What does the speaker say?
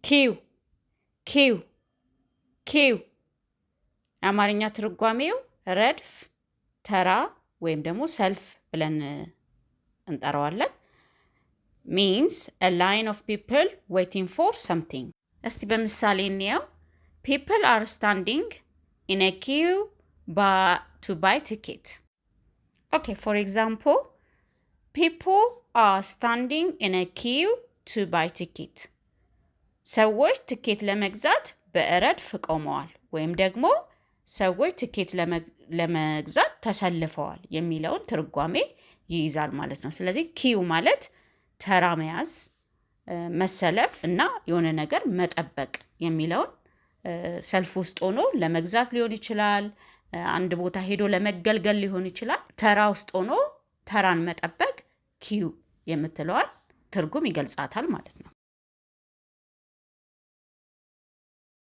ኪው ኪው ኪው አማርኛ ትርጓሜው ረድፍ ተራ ወይም ደግሞ ሰልፍ ብለን እንጠራዋለን means a line of people waiting for something እስቲ በምሳሌ እንየው people are standing in a queue to buy ticket okay for example people are standing in a queue to buy ticket ሰዎች ትኬት ለመግዛት በረድፍ ቆመዋል ወይም ደግሞ ሰዎች ትኬት ለመግዛት ተሰልፈዋል የሚለውን ትርጓሜ ይይዛል ማለት ነው ስለዚህ ኪው ማለት ተራ መያዝ መሰለፍ እና የሆነ ነገር መጠበቅ የሚለውን ሰልፍ ውስጥ ሆኖ ለመግዛት ሊሆን ይችላል አንድ ቦታ ሄዶ ለመገልገል ሊሆን ይችላል ተራ ውስጥ ሆኖ ተራን መጠበቅ ኪው የምትለዋል ትርጉም ይገልጻታል ማለት ነው